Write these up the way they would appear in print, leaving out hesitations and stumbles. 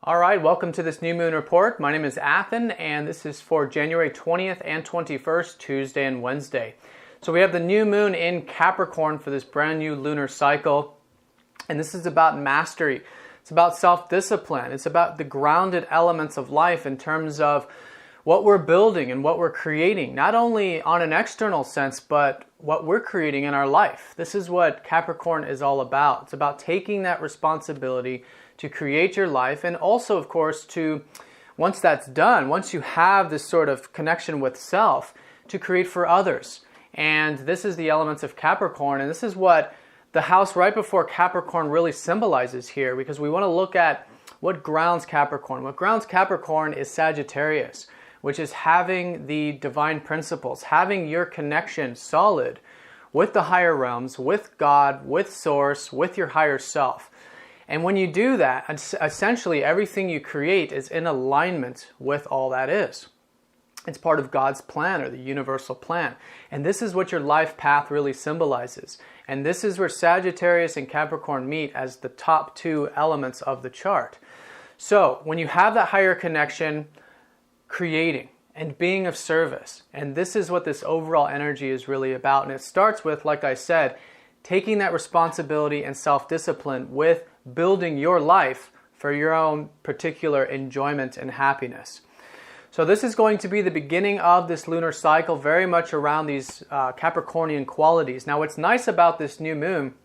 All right, welcome to this new moon report. My name is Athen, and this is for January 20th and 21st, Tuesday and Wednesday. So we have the new moon in Capricorn for this brand new lunar cycle, and this is about mastery. It's about self-discipline. It's about the grounded elements of life in terms of what we're building and what we're creating, not only on an external sense, but what we're creating in our life. This is what Capricorn is all about. It's about taking that responsibility to create your life, and also, of course, to, once that's done, once you have this sort of connection with self, to create for others. And this is the elements of Capricorn, and this is what the house right before Capricorn really symbolizes here, because we want to look at what grounds Capricorn. What grounds Capricorn is Sagittarius, which is having the divine principles, having your connection solid with the higher realms, with God, with Source, with your higher self. And when you do that, essentially everything you create is in alignment with all that is. It's part of God's plan, or the universal plan. And this is what your life path really symbolizes. And this is where Sagittarius and Capricorn meet as the top two elements of the chart. So when you have that higher connection, creating and being of service, and this is what this overall energy is really about. And it starts with, like I said, taking that responsibility and self-discipline with building your life for your own particular enjoyment and happiness. So this is going to be the beginning of this lunar cycle, very much around these Capricornian qualities. Now, what's nice about this new moon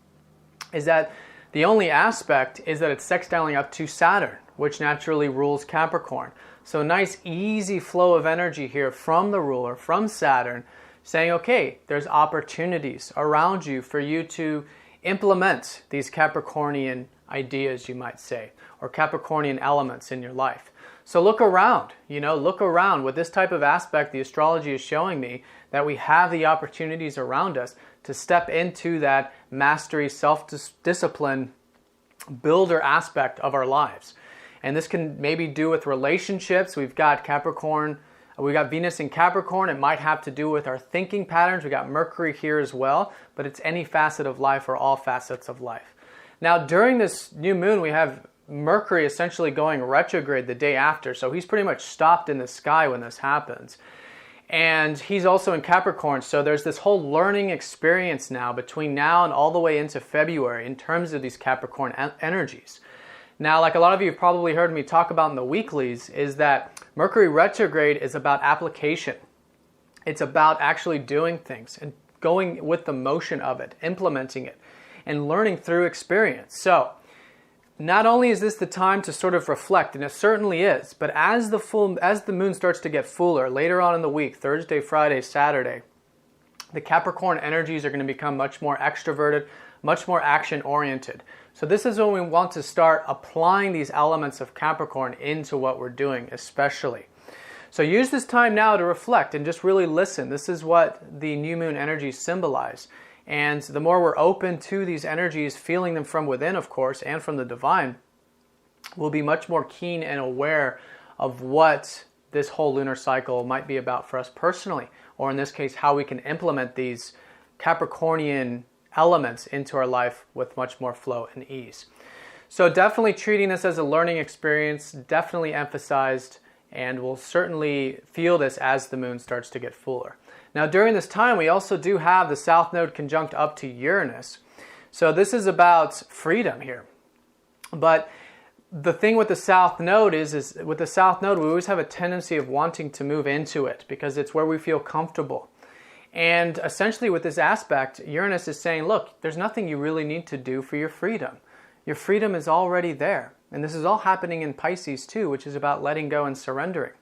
is that the only aspect is that it's sextiling up to Saturn, which naturally rules Capricorn. So a nice easy flow of energy here from the ruler, from Saturn, saying, okay, there's opportunities around you for you to implement these Capricornian ideas, you might say, or Capricornian elements in your life. So look around, look around. With this type of aspect, the astrology is showing me that we have the opportunities around us to step into that mastery, self-discipline, builder aspect of our lives. And this can maybe do with relationships. We've got Capricorn, we got Venus in Capricorn. It might have to do with our thinking patterns. We got Mercury here as well, but it's any facet of life or all facets of life. Now, during this new moon, we have Mercury essentially going retrograde the day after, so he's pretty much stopped in the sky when this happens. And he's also in Capricorn, so there's this whole learning experience now between now and all the way into February in terms of these Capricorn energies. Now, like a lot of you have probably heard me talk about in the weeklies, is that Mercury retrograde is about application. It's about actually doing things and going with the motion of it, implementing it, and learning through experience. So, not only is this the time to sort of reflect, and it certainly is, but as the moon starts to get fuller later on in the week, Thursday, Friday, Saturday, the Capricorn energies are going to become much more extroverted, much more action-oriented. So this is when we want to start applying these elements of Capricorn into what we're doing, especially. So use this time now to reflect and just really listen. This is what the new moon energies symbolize. And the more we're open to these energies, feeling them from within, of course, and from the divine, we'll be much more keen and aware of what this whole lunar cycle might be about for us personally, or in this case, how we can implement these Capricornian elements into our life with much more flow and ease. So definitely treating this as a learning experience, definitely emphasized, and we'll certainly feel this as the moon starts to get fuller. Now, during this time, we also do have the South Node conjunct up to Uranus. So this is about freedom here. But the thing with the South Node is with the South Node, we always have a tendency of wanting to move into it because it's where we feel comfortable. And essentially with this aspect, Uranus is saying, look, there's nothing you really need to do for your freedom. Your freedom is already there. And this is all happening in Pisces too, which is about letting go and surrendering.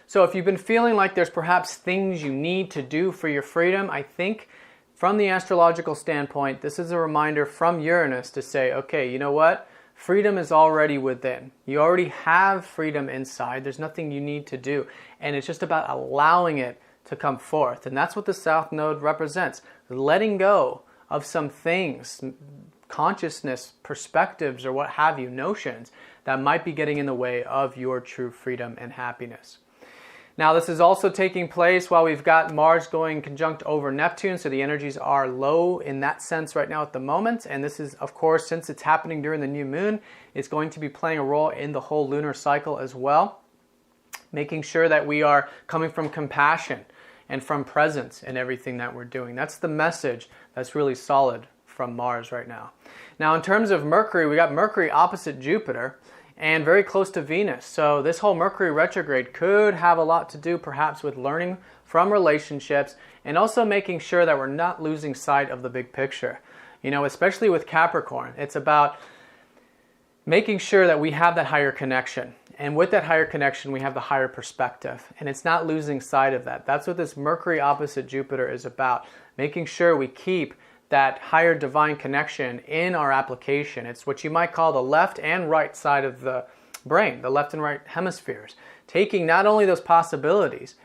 So if you've been feeling like there's perhaps things you need to do for your freedom, I think from the astrological standpoint, this is a reminder from Uranus to say, okay, you know what? Freedom is already within. You already have freedom inside. There's nothing you need to do. And it's just about allowing it to come forth. And that's what the South Node represents. Letting go of some things, consciousness, perspectives, or what have you, notions that might be getting in the way of your true freedom and happiness. Now this is also taking place while we've got Mars going conjunct over Neptune, so the energies are low in that sense right now at the moment. And this is, of course, since it's happening during the new moon, it's going to be playing a role in the whole lunar cycle as well, making sure that we are coming from compassion and from presence in everything that we're doing. That's the message that's really solid from Mars right now. Now in terms of Mercury, we got Mercury opposite Jupiter and very close to Venus. So this whole Mercury retrograde could have a lot to do perhaps with learning from relationships and also making sure that we're not losing sight of the big picture. You know, especially with Capricorn, it's about making sure that we have that higher connection. And with that higher connection, we have the higher perspective. And it's not losing sight of that. That's what this Mercury opposite Jupiter is about. Making sure we keep that higher divine connection in our application. It's what you might call the left and right side of the brain, the left and right hemispheres. Taking not only those possibilities,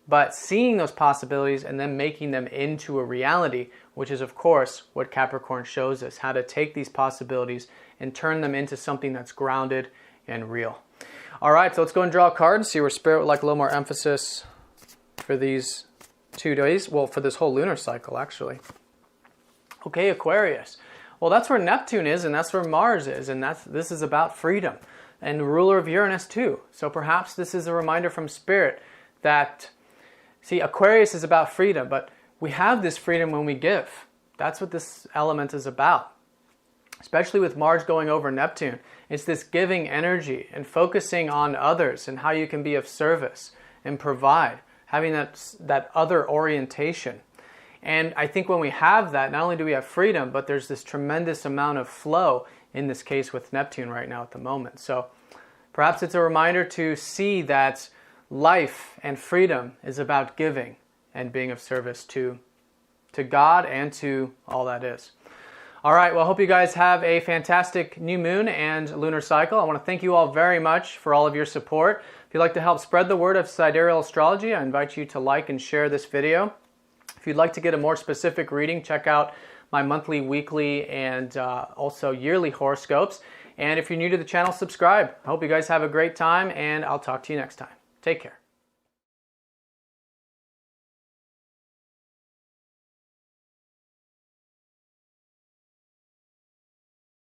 but seeing those possibilities and then making them into a reality, which is, of course, what Capricorn shows us, how to take these possibilities and turn them into something that's grounded and real. All right, so let's go and draw a card and see where Spirit would like a little more emphasis for these 2 days. Well, for this whole lunar cycle, actually. Okay, Aquarius. Well, that's where Neptune is, and that's where Mars is, and this is about freedom, and the ruler of Uranus too. So perhaps this is a reminder from Spirit that, see, Aquarius is about freedom, but we have this freedom when we give. That's what this element is about. Especially with Mars going over Neptune. It's this giving energy and focusing on others and how you can be of service and provide, having that other orientation. And I think when we have that, not only do we have freedom, but there's this tremendous amount of flow in this case with Neptune right now at the moment. So perhaps it's a reminder to see that life and freedom is about giving and being of service to God and to all that is. All right, well, I hope you guys have a fantastic new moon and lunar cycle. I want to thank you all very much for all of your support. If you'd like to help spread the word of Sidereal Astrology, I invite you to like and share this video. If you'd like to get a more specific reading, check out my monthly, weekly, and also yearly horoscopes. And if you're new to the channel, subscribe. I hope you guys have a great time, and I'll talk to you next time. Take care.